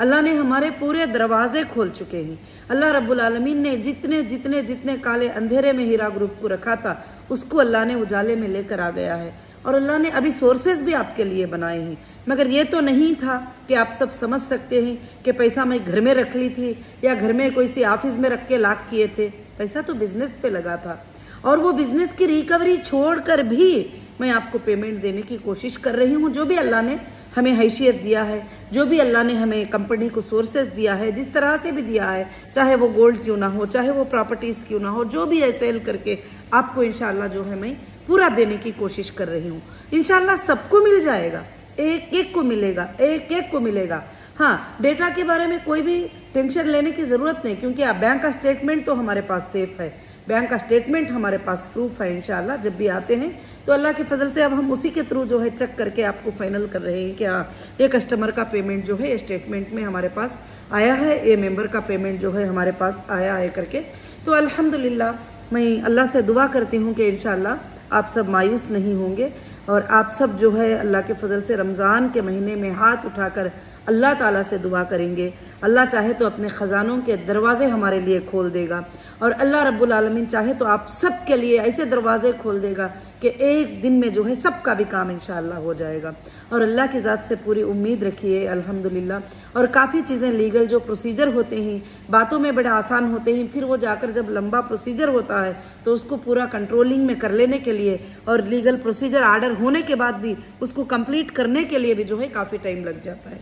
اللہ نے ہمارے پورے دروازے کھول چکے ہیں. اللہ رب العالمین نے جتنے کالے اندھیرے میں ہیرا گروپ کو رکھا تھا اس کو اللہ نے اجالے میں لے کر آ گیا ہے. اور اللہ نے ابھی سورسز بھی آپ کے لیے بنائے ہیں. مگر یہ تو نہیں تھا کہ آپ سب سمجھ سکتے ہیں کہ پیسہ میں گھر میں رکھ لی تھی یا گھر میں کوئی سی آفس میں رکھ کے لاک کیے تھے. پیسہ تو بزنس پہ لگا تھا اور وہ بزنس کی ریکوری چھوڑ کر بھی میں آپ کو پیمنٹ دینے کی کوشش کر رہی ہوں. جو بھی اللہ نے ہمیں حیثیت دیا ہے, جو بھی اللہ نے ہمیں کمپنی کو سورسز دیا ہے, جس طرح سے بھی دیا ہے, چاہے وہ گولڈ کیوں نہ ہو, چاہے وہ پراپرٹیز کیوں نہ ہو, جو بھی ہے سیل کر کے آپ کو انشاءاللہ جو ہے میں پورا دینے کی کوشش کر رہی ہوں. انشاءاللہ سب کو مل جائے گا, ایک کو ملے گا, ایک کو ملے گا. ہاں, ڈیٹا کے بارے میں کوئی بھی ٹینشن لینے کی ضرورت نہیں, کیونکہ آپ بینک کا سٹیٹمنٹ تو ہمارے پاس سیف ہے, بینک کا سٹیٹمنٹ ہمارے پاس پروف ہے. انشاءاللہ جب بھی آتے ہیں تو اللہ کے فضل سے اب ہم اسی کے تھرو جو ہے چیک کر کے آپ کو فائنل کر رہے ہیں کہ ہاں یہ کسٹمر کا پیمنٹ جو ہے اسٹیٹمنٹ میں ہمارے پاس آیا ہے, یہ ممبر کا پیمنٹ جو ہے ہمارے پاس آیا ہے کر کے. تو الحمدللہ میں اللہ سے دعا کرتی ہوں کہ انشاءاللہ آپ سب مایوس نہیں ہوں گے اور آپ سب جو ہے اللہ کے فضل سے رمضان کے مہینے میں ہاتھ اٹھا کر اللہ تعالیٰ سے دعا کریں گے. اللہ چاہے تو اپنے خزانوں کے دروازے ہمارے لیے کھول دے گا اور اللہ رب العالمین چاہے تو آپ سب کے لیے ایسے دروازے کھول دے گا کہ ایک دن میں جو ہے سب کا بھی کام انشاءاللہ ہو جائے گا. اور اللہ کی ذات سے پوری امید رکھیے الحمدللہ. اور کافی چیزیں لیگل جو پروسیجر ہوتے ہیں باتوں میں بڑے آسان ہوتے ہیں, پھر وہ جا کر جب لمبا پروسیجر ہوتا ہے تو اس کو پورا کنٹرولنگ میں کر لینے کے لیے اور لیگل پروسیجر آرڈر ہونے کے بعد بھی اس کو کمپلیٹ کرنے کے لیے بھی جو ہے کافی ٹائم لگ جاتا ہے.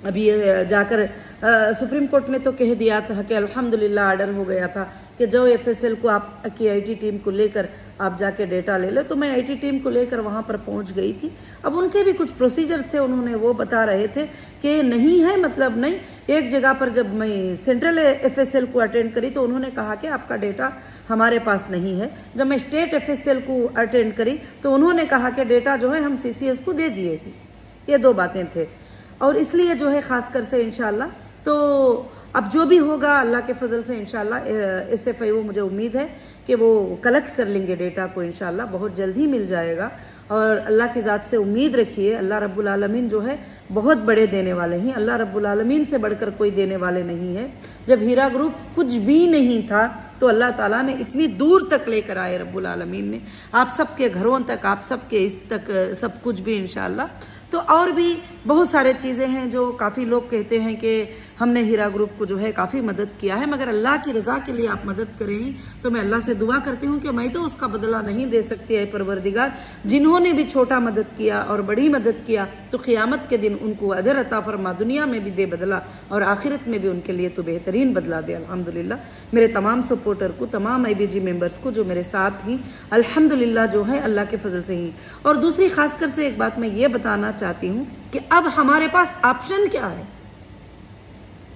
ابھی جا کر سپریم کورٹ نے تو کہہ دیا تھا کہ الحمدللہ آرڈر ہو گیا تھا کہ جو ایف ایس ایل کو آپ کی آئی ٹی ٹیم کو لے کر آپ جا کے ڈیٹا لے لو. تو میں آئی ٹی ٹیم کو لے کر وہاں پر پہنچ گئی تھی. اب ان کے بھی کچھ پروسیجرز تھے, انہوں نے وہ بتا رہے تھے کہ نہیں ہے, مطلب نہیں. ایک جگہ پر جب میں سینٹرل ایف ایس ایل کو اٹینڈ کری تو انہوں نے کہا کہ آپ کا ڈیٹا ہمارے پاس نہیں ہے. جب میں اسٹیٹ ایف ایس ایل کو اٹینڈ کری تو انہوں نے کہا کہ ڈیٹا جو ہے ہم سی سی ایس کو دے دیے ہیں. یہ دو باتیں تھے اور اس لیے جو ہے خاص کر سے انشاءاللہ تو اب جو بھی ہوگا اللہ کے فضل سے انشاءاللہ ایس ایف آئی وہ مجھے امید ہے کہ وہ کلیکٹ کر لیں گے ڈیٹا کو, انشاءاللہ بہت جلد ہی مل جائے گا. اور اللہ کی ذات سے امید رکھیے, اللہ رب العالمین جو ہے بہت بڑے دینے والے ہیں. اللہ رب العالمین سے بڑھ کر کوئی دینے والے نہیں ہے. جب ہیرا گروپ کچھ بھی نہیں تھا تو اللہ تعالیٰ نے اتنی دور تک لے کر آئے رب العالمین نے, آپ سب کے گھروں تک, آپ سب کے اس تک سب کچھ بھی انشاءاللہ. تو اور بھی بہت سارے چیزیں ہیں جو کافی لوگ کہتے ہیں کہ ہم نے ہیرا گروپ کو جو ہے کافی مدد کیا ہے, مگر اللہ کی رضا کے لیے آپ مدد کریں تو میں اللہ سے دعا کرتی ہوں کہ میں تو اس کا بدلہ نہیں دے سکتی ہے پروردگار. جنہوں نے بھی چھوٹا مدد کیا اور بڑی مدد کیا تو قیامت کے دن ان کو اجر عطا فرما, دنیا میں بھی دے بدلہ اور آخرت میں بھی ان کے لیے تو بہترین بدلہ دے الحمدللہ. میرے تمام سپورٹر کو, تمام آئی بی جی ممبرس کو جو میرے ساتھ ہیں الحمدللہ جو ہے اللہ کے فضل سے ہی. اور دوسری خاص کر سے ایک بات میں یہ بتانا چاہتی ہوں کہ اب ہمارے پاس آپشن کیا ہے.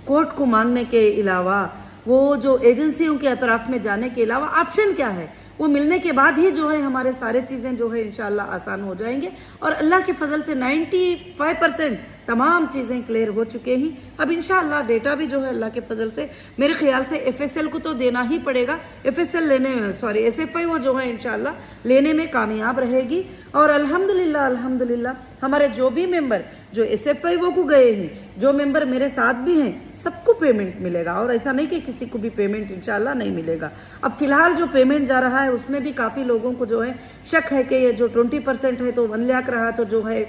کورٹ کو مانگنے کے علاوہ, وہ جو ایجنسیوں کے اطراف میں جانے کے علاوہ آپشن کیا ہے, وہ ملنے کے بعد ہی جو ہے ہمارے سارے چیزیں جو ہے انشاءاللہ آسان ہو جائیں گے. اور اللہ کے فضل سے 95% تمام چیزیں کلیئر ہو چکے ہیں. اب انشاءاللہ ڈیٹا بھی جو ہے اللہ کے فضل سے میرے خیال سے ایف ایس ایل کو تو دینا ہی پڑے گا. ایف ایس ایل لینے ایس ایف آئی وہ جو ہے انشاءاللہ لینے میں کامیاب رہے گی. اور الحمدللہ ہمارے جو بھی ممبر جو ایس ایف آئی وہ کو گئے ہیں, جو ممبر میرے ساتھ بھی ہیں, سب کو پیمنٹ ملے گا. اور ایسا نہیں کہ کسی کو بھی پیمنٹ انشاءاللہ نہیں ملے گا. اب فی الحال جو پیمنٹ جا رہا ہے اس میں بھی کافی لوگوں کو جو ہے شک ہے کہ یہ جو 20% ہے تو 1 لاکھ رہا تو جو ہے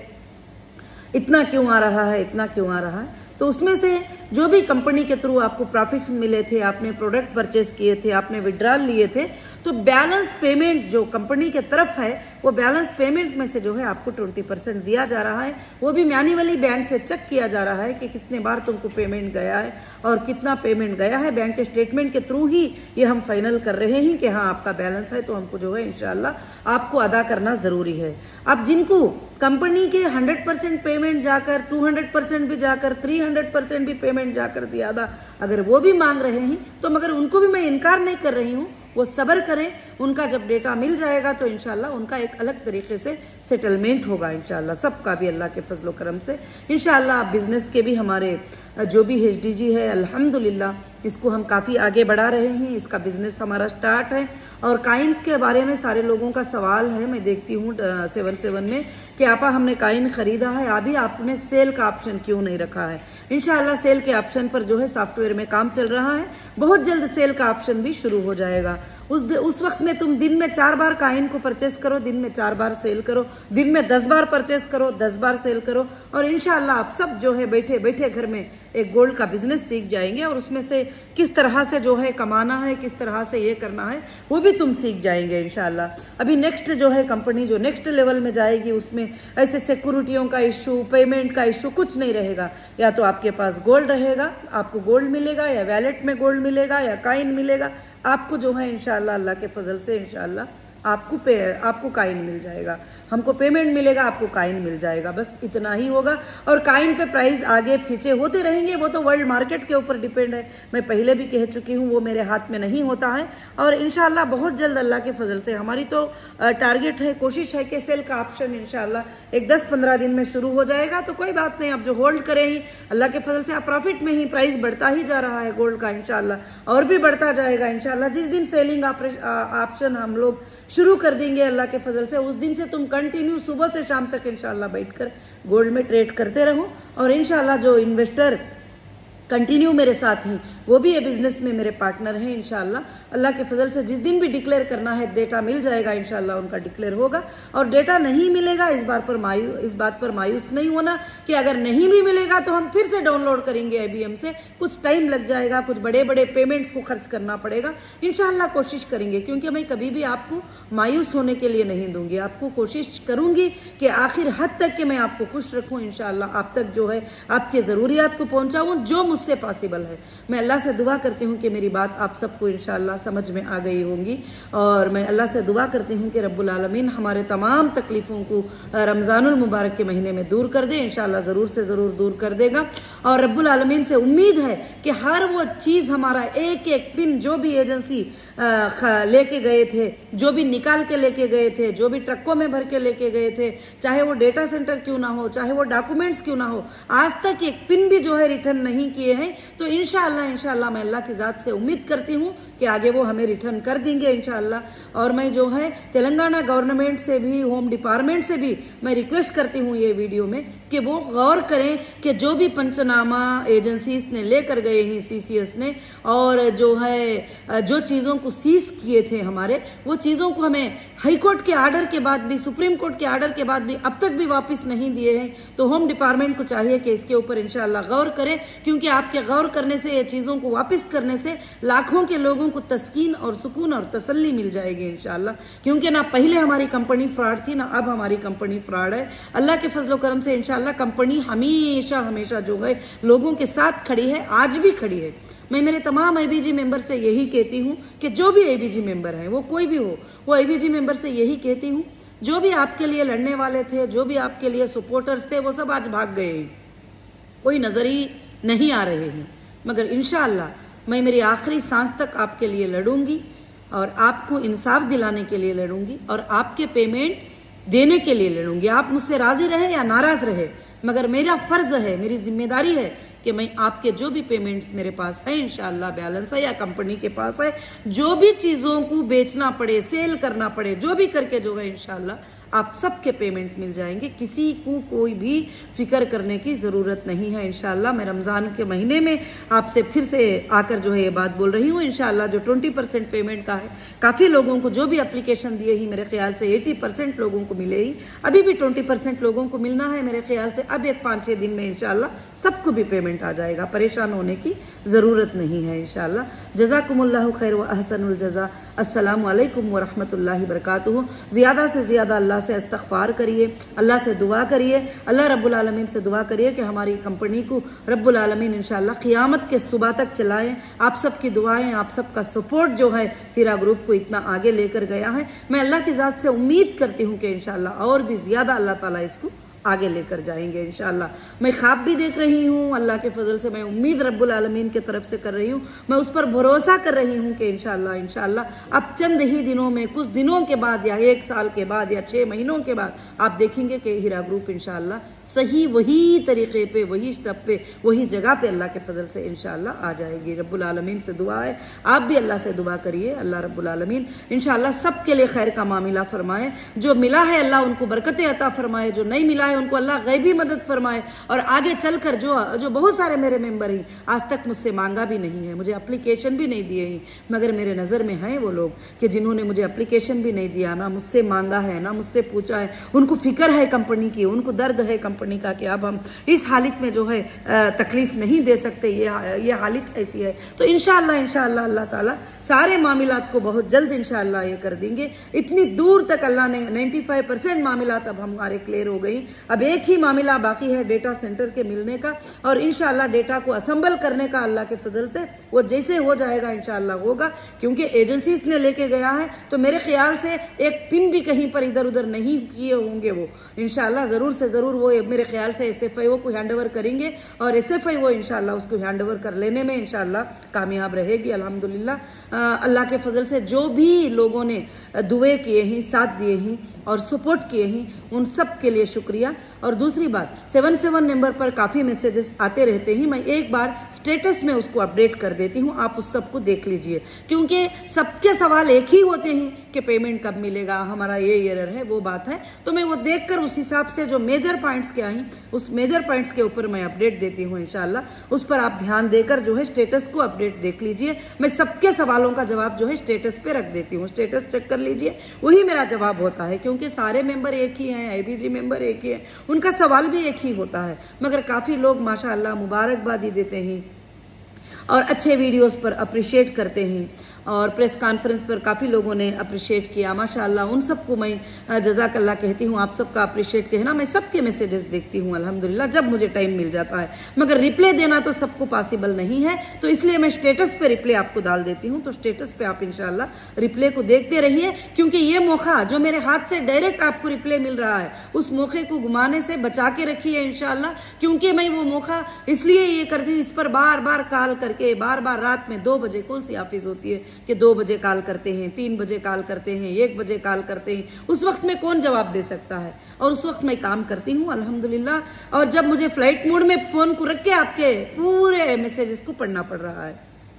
اتنا کیوں آ رہا ہے. تو اس میں سے جو بھی کمپنی کے تھرو آپ کو پروفٹس ملے تھے, آپ نے پروڈکٹ پرچیز کیے تھے, آپ نے وڈرال لیے تھے, تو بیلنس پیمنٹ جو کمپنی کے طرف ہے وہ بیلنس پیمنٹ میں سے جو ہے آپ کو 20% دیا جا رہا ہے. وہ بھی مینولی بینک سے چیک کیا جا رہا ہے کہ کتنے بار تم کو پیمنٹ گیا ہے اور کتنا پیمنٹ گیا ہے. بینک کے اسٹیٹمنٹ کے تھرو ہی یہ ہم فائنل کر رہے ہیں کہ ہاں آپ کا بیلنس ہے تو ہم کو جو ہے انشاءاللہ آپ کو ادا کرنا ضروری ہے. اب جن کو کمپنی کے 100% پیمنٹ جا کر 200% بھی جا کر 300% بھی پیمنٹ جا کر زیادہ اگر وہ بھی مانگ رہے ہیں تو مگر ان کو بھی میں انکار نہیں کر رہی ہوں, وہ صبر کریں. ان کا جب ڈیٹا مل جائے گا تو انشاءاللہ ان کا ایک الگ طریقے سے سیٹلمنٹ ہوگا انشاءاللہ, سب کا بھی اللہ کے فضل و کرم سے انشاءاللہ. آپ بزنس کے بھی ہمارے جو بھی HDG ہے الحمدللہ اس کو ہم کافی آگے بڑھا رہے ہیں. اس کا بزنس ہمارا سٹارٹ ہے. اور کائنز کے بارے میں سارے لوگوں کا سوال ہے, میں دیکھتی ہوں 77 میں کہ آپا ہم نے کائن خریدا ہے, ابھی آپ نے سیل کا آپشن کیوں نہیں رکھا ہے. انشاءاللہ سیل کے آپشن پر جو ہے سافٹ ویئر میں کام چل رہا ہے, بہت جلد سیل کا آپشن بھی شروع ہو جائے گا. اس وقت میں تم دن میں 4 بار کائن کو پرچیز کرو, دن میں 4 بار سیل کرو, دن میں 10 بار پرچیز کرو, 10 بار سیل کرو, اور انشاءاللہ آپ سب جو ہے بیٹھے بیٹھے گھر میں ایک گولڈ کا بزنس سیکھ جائیں گے. اور اس میں سے کس طرح سے جو ہے کمانا ہے, کس طرح سے یہ کرنا ہے, وہ بھی تم سیکھ جائیں گے انشاءاللہ. ابھی نیکسٹ جو ہے کمپنی جو نیکسٹ لیول میں جائے گی اس میں ایسے سیکورٹیوں کا ایشو, پیمنٹ کا ایشو کچھ نہیں رہے گا. یا تو آپ کے پاس گولڈ رہے گا, آپ کو گولڈ ملے گا, یا ویلٹ میں گولڈ ملے گا, یا کائن ملے گا. آپ کو جو ہے انشاءاللہ اللہ کے فضل سے انشاءاللہ آپ کو کائن مل جائے گا. ہم کو پیمنٹ ملے گا, آپ کو کائن مل جائے گا. بس اتنا ہی ہوگا. اور کائن پہ پرائز آگے پیچھے ہوتے رہیں گے, وہ تو ورلڈ مارکیٹ کے اوپر ڈیپینڈ ہے. میں پہلے بھی کہہ چکی ہوں, وہ میرے ہاتھ میں نہیں ہوتا ہے. اور انشاءاللہ بہت جلد اللہ کے فضل سے ہماری تو ٹارگٹ ہے, کوشش ہے کہ سیل کا آپشن انشاءاللہ ایک 10-15 دن میں شروع ہو جائے گا. تو کوئی بات نہیں, آپ جو ہولڈ کریں ہی اللہ کے فضل سے آپ پروفٹ میں ہی, پرائز بڑھتا ہی جا رہا ہے گولڈ کا انشاءاللہ, اور بھی بڑھتا جائے گا انشاءاللہ. جس دن سیلنگ آپشن ہم لوگ شروع کر دیں گے اللہ کے فضل سے, اس دن سے تم کنٹینیو صبح سے شام تک انشاءاللہ بیٹھ کر گولڈ میں ٹریڈ کرتے رہو. اور انشاءاللہ جو انویسٹر کنٹینیو میرے ساتھ ہیں وہ بھی یہ بزنس میں میرے پارٹنر ہیں انشاءاللہ. اللہ کے فضل سے جس دن بھی ڈکلیئر کرنا ہے, ڈیٹا مل جائے گا انشاءاللہ ان کا ڈکلیئر ہوگا. اور ڈیٹا نہیں ملے گا اس بات پر مایوس نہیں ہونا کہ اگر نہیں بھی ملے گا تو ہم پھر سے ڈاؤن لوڈ کریں گے IBM سے. کچھ ٹائم لگ جائے گا, کچھ بڑے بڑے پیمنٹس کو خرچ کرنا پڑے گا. انشاءاللہ کوشش کریں گے, کیونکہ میں کبھی بھی آپ کو مایوس ہونے کے لیے نہیں دوں گی. آپ کو کوشش کروں گی کہ آخر حد تک کہ میں آپ کو خوش رکھوں انشاءاللہ, آپ تک جو ہے آپ کے ضروریات کو پہنچاؤں جو مجھ سے پاسبل ہے. میں اللہ سے دعا کرتی ہوں کہ میری بات آپ سب کو انشاءاللہ سمجھ میں آ گئی ہوں گی. اور میں اللہ سے دعا کرتی ہوں کہ رب العالمین ہمارے تمام تکلیفوں کو رمضان المبارک کے مہینے میں دور کر دے. انشاءاللہ ضرور سے ضرور دور کر دے گا. اور رب العالمین سے امید ہے کہ ہر وہ چیز ہمارا ایک ایک پن جو بھی ایجنسی لے کے گئے تھے, جو بھی نکال کے لے کے گئے تھے, جو بھی ٹرکوں میں بھر کے لے کے گئے تھے, چاہے وہ ڈیٹا سینٹر کیوں نہ ہو, چاہے وہ ڈاکومنٹس کیوں نہ ہو, آج تک ایک پن بھی جو ہے ریٹرن نہیں کیے ہیں. تو انشاءاللہ میں اللہ کی ذات سے امید کرتی ہوں کہ آگے وہ ہمیں ریٹرن کر دیں گے انشاءاللہ. اور میں جو ہے تلنگانہ گورنمنٹ سے بھی, ہوم ڈپارٹمنٹ سے بھی میں ریکویسٹ کرتی ہوں یہ ویڈیو میں کہ وہ غور کریں کہ جو بھی پنچنامہ ایجنسیز نے لے کر گئے ہیں, CCS نے, اور جو ہے جو چیزوں کو سیز کیے تھے ہمارے, وہ چیزوں کو ہمیں ہائی کورٹ کے آرڈر کے بعد بھی, سپریم کورٹ کے آرڈر کے بعد بھی اب تک بھی واپس نہیں دیے ہیں. تو ہوم ڈپارٹمنٹ کو چاہیے کہ اس کے اوپر انشاءاللہ غور کریں, کیونکہ آپ کے غور کرنے سے, یہ چیزوں کو واپس کرنے سے لاکھوں کے لوگوں کو تسکین اور سکون اور تسلی مل جائے گی انشاءاللہ. کیونکہ نہ پہلے ہماری کمپنی فراڈ تھی, نہ اب ہماری کمپنی فراڈ ہے. اللہ کے فضل و کرم سے انشاءاللہ کمپنی ہمیشہ جو ہے لوگوں کے ساتھ کھڑی ہے, آج بھی کھڑی ہے. میں میرے تمام IBG ممبر سے یہی کہتی ہوں کہ جو بھی IBG ممبر ہیں, وہ کوئی بھی ہو, وہ IBG ممبر سے یہی کہتی ہوں, جو بھی آپ کے لیے لڑنے والے تھے, جو بھی آپ کے لیے سپورٹرز تھے, وہ سب آج بھاگ گئے ہیں, کوئی نظر ہی نہیں آ رہے ہیں. مگر انشاءاللہ میں میری آخری سانس تک آپ کے لیے لڑوں گی, اور آپ کو انصاف دلانے کے لیے لڑوں گی, اور آپ کے پیمنٹ دینے کے لیے لڑوں گی. آپ مجھ سے راضی رہے یا ناراض رہے, مگر میرا فرض ہے, میری ذمہ داری ہے کہ میں آپ کے جو بھی پیمنٹس میرے پاس ہیں انشاءاللہ بیلنس ہے یا کمپنی کے پاس ہے, جو بھی چیزوں کو بیچنا پڑے, سیل کرنا پڑے, جو بھی کر کے جو ہے انشاءاللہ آپ سب کے پیمنٹ مل جائیں گے. کسی کو کوئی بھی فکر کرنے کی ضرورت نہیں ہے انشاءاللہ. میں رمضان کے مہینے میں آپ سے پھر سے آ کر جو ہے یہ بات بول رہی ہوں انشاءاللہ. جو 20% پیمنٹ کا ہے, کافی لوگوں کو جو بھی اپلیکیشن دیے ہی میرے خیال سے 80% لوگوں کو ملے ہی, ابھی بھی 20% لوگوں کو ملنا ہے میرے خیال سے. اب ایک 5-6 دن میں انشاءاللہ سب کو بھی پیمنٹ آ جائے گا, پریشان ہونے کی ضرورت نہیں ہے انشاءاللہ. جزاکم اللہ خیر و احسن الجزا. السلام علیکم ورحمۃ اللہ وبرکاتہ. زیادہ سے زیادہ اللہ سے استغفار کریے, اللہ سے دعا کریے, اللہ رب العالمین سے دعا کریے کہ ہماری کمپنی کو رب العالمین انشاءاللہ قیامت کے صبح تک چلائیں. آپ سب کی دعائیں, آپ سب کا سپورٹ جو ہے ہیرا گروپ کو اتنا آگے لے کر گیا ہے. میں اللہ کی ذات سے امید کرتی ہوں کہ انشاءاللہ اور بھی زیادہ اللہ تعالیٰ اس کو آگے لے کر جائیں گے انشاءاللہ۔ میں خواب بھی دیکھ رہی ہوں، اللہ کے فضل سے میں امید رب العالمین کی طرف سے کر رہی ہوں، میں اس پر بھروسہ کر رہی ہوں کہ انشاءاللہ اب چند ہی دنوں میں، کچھ دنوں کے بعد یا 1 سال کے بعد یا 6 مہینوں کے بعد آپ دیکھیں گے کہ ہیرا گروپ انشاءاللہ صحیح وہی طریقے پہ، وہی سٹیپ پہ، وہی جگہ پہ اللہ کے فضل سے انشاءاللہ آ جائے گی۔ رب العالمین سے دعا ہے، آپ بھی اللہ سے دعا کریے، اللہ رب العالمین انشاءاللہ سب کے لیے خیر کا معاملہ فرمائے۔ جو ملا ہے اللہ ان کو برکتیں عطا فرمائے، جو نہیں ملا ہے ان کو اللہ غیبی مدد فرمائے، اور آگے چل کر جو بہت سارے میرے ممبر ہیں آج تک مجھ سے مانگا بھی نہیں ہے، مجھے اپلیکیشن بھی نہیں دیے ہیں، مگر میرے نظر میں ہیں وہ لوگ کہ جنہوں نے مجھے اپلیکیشن بھی نہیں دیا، نہ مجھ سے مانگا ہے، نہ مجھ سے پوچھا ہے، ان کو فکر ہے کمپنی کی، ان کو درد ہے کمپنی کا کہ اب ہم اس حالت میں جو ہے تکلیف نہیں دے سکتے، یہ حالت ایسی ہے۔ تو انشاءاللہ اللہ تعالیٰ سارے معاملات کو بہت جلد انشاءاللہ یہ کر دیں گے۔ اتنی دور تک اللہ نے 95% معاملات اب ہمارے کلیئر ہو گئی، اب ایک ہی معاملہ باقی ہے ڈیٹا سینٹر کے ملنے کا، اور انشاءاللہ ڈیٹا کو اسمبل کرنے کا اللہ کے فضل سے وہ جیسے ہو جائے گا انشاءاللہ ہوگا، کیونکہ ایجنسیز نے لے کے گیا ہے تو میرے خیال سے ایک پن بھی کہیں پر ادھر ادھر نہیں کیے ہوں گے، وہ انشاءاللہ ضرور سے ضرور وہ میرے خیال سے SFIO کو ہینڈ اوور کریں گے، اور SFIO انشاءاللہ اس کو ہینڈ اوور کر لینے میں انشاءاللہ کامیاب رہے گی الحمدللہ۔ اللہ کے فضل سے جو بھی لوگوں نے دعائیں کیے ہیں، ساتھ دیے ہیں اور سپورٹ کیے ہیں، ان سب کے لیے شکریہ۔ اور دوسری بات 77 نمبر پر کافی میسیجز آتے رہتے ہیں، میں ایک بار سٹیٹس میں اس کو اپڈیٹ کر دیتی ہوں، آپ اس سب کو دیکھ لیجئے، کیونکہ سب کے سوال ایک ہی ہوتے ہیں کہ پیمنٹ کب ملے گا، ہمارا یہ ایرر ہے، وہ بات ہے، تو میں وہ دیکھ کر اس حساب سے جو میجر پوائنٹس کیا ہیں اس میجر پوائنٹس کے اوپر میں اپڈیٹ دیتی ہوں انشاءاللہ، اس پر آپ دھیان دے کر جو ہے سٹیٹس کو اپڈیٹ دیکھ لیجئے۔ میں سب کے سوالوں کا جواب جو ہے سٹیٹس پہ رکھ دیتی ہوں، سٹیٹس چیک کر لیجئے، وہی میرا جواب ہوتا ہے، کیونکہ سارے ممبر ایک ہی ہیں، IBG ممبر ایک ہی ہیں، ان کا سوال بھی ایک ہی ہوتا ہے، مگر کافی لوگ ماشاءاللہ مبارکبادی دیتے ہیں اور اچھے ویڈیوز پر اپریشیٹ کرتے ہیں، اور پریس کانفرنس پر کافی لوگوں نے اپریشیٹ کیا ماشاءاللہ، ان سب کو میں جزاک اللہ کہتی ہوں، آپ سب کا اپریشیٹ کہنا، میں سب کے میسیجز دیکھتی ہوں الحمدللہ جب مجھے ٹائم مل جاتا ہے، مگر ریپلے دینا تو سب کو پاسبل نہیں ہے، تو اس لیے میں سٹیٹس پہ ریپلے آپ کو ڈال دیتی ہوں، تو سٹیٹس پہ آپ انشاءاللہ ریپلے کو دیکھتے رہیے، کیونکہ یہ موقع جو میرے ہاتھ سے ڈائریکٹ آپ کو ریپلے مل رہا ہے، اس موقع کو گمانے سے بچا کے رکھیے انشاءاللہ، کیونکہ میں وہ موقع اس لیے یہ کرتی ہوں، اس پر بار بار کال کر کے، بار بار رات میں 2 بجے کون سی آفس ہوتی ہے کہ 2 بجے کال کرتے ہیں، 3 بجے کال کرتے ہیں، 1 بجے کال کرتے ہیں، اس وقت میں کون جواب دے سکتا ہے، اور اس وقت میں کام کرتی ہوں الحمدللہ، اور جب مجھے فلائٹ موڈ میں فون کو رکھ کے آپ کے پورے میسیجز کو پڑھنا پڑ رہا ہے،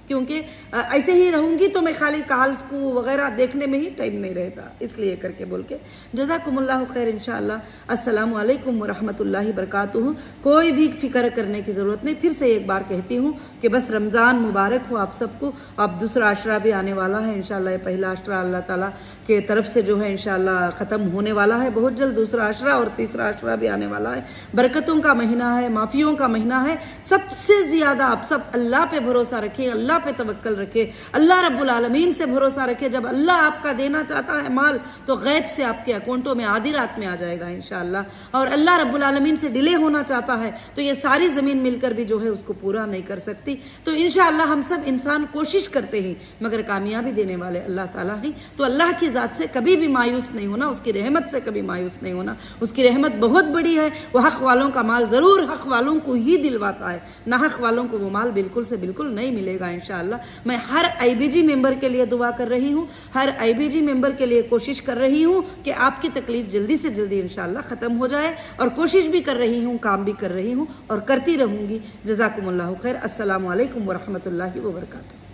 کیونکہ ایسے ہی رہوں گی تو میں خالی کالز کو وغیرہ دیکھنے میں ہی ٹائم نہیں رہتا، اس لیے کر کے بول کے جزاکم اللہ خیر انشاءاللہ۔ السلام علیکم ورحمۃ اللہ وبرکاتہ۔ کوئی بھی فکر کرنے کی ضرورت نہیں، پھر سے ایک بار کہتی ہوں کہ بس رمضان مبارک ہو آپ سب کو، اب دوسرا عشرہ بھی آنے والا ہے انشاءاللہ، یہ پہلا عشرہ اللہ تعالیٰ کے طرف سے جو ہے انشاءاللہ ختم ہونے والا ہے بہت جلد، دوسرا عشرہ اور تیسرا عشرہ بھی آنے والا ہے، برکتوں کا مہینہ ہے، معافیوں کا مہینہ ہے، سب سے زیادہ آپ سب اللہ پہ بھروسہ رکھیں، اللہ پہ توکل رکھے، اللہ رب العالمین سے بھروسہ رکھے، جب اللہ آپ کا دینا چاہتا ہے مال تو غیب سے آپ کے اکاؤنٹوں میں آدھی رات میں آ جائے گا انشاءاللہ، اور اللہ رب العالمین سے ڈیلے ہونا چاہتا ہے تو یہ ساری زمین مل کر بھی جو ہے اس کو پورا نہیں کر سکتی، تو انشاءاللہ ہم سب انسان کوشش کرتے ہیں مگر کامیابی دینے والے اللہ تعالیٰ ہی، تو اللہ کی ذات سے کبھی بھی مایوس نہیں ہونا، اس کی رحمت سے کبھی مایوس نہیں ہونا، اس کی رحمت بہت بڑی ہے، وہ حق والوں کا مال ضرور حق والوں کو ہی دلواتا ہے، نہ حق والوں کو وہ مال بالکل سے بالکل نہیں ملے گا انشاءاللہ۔ میں ہر IBG ممبر کے لیے دعا کر رہی ہوں، ہر IBG ممبر کے لیے کوشش کر رہی ہوں کہ آپ کی تکلیف جلدی سے جلدی انشاءاللہ ختم ہو جائے، اور کوشش بھی کر رہی ہوں، کام بھی کر رہی ہوں اور کرتی رہوں گی۔ جزاکم اللہ خیر۔ السلام علیکم ورحمۃ اللہ وبرکاتہ۔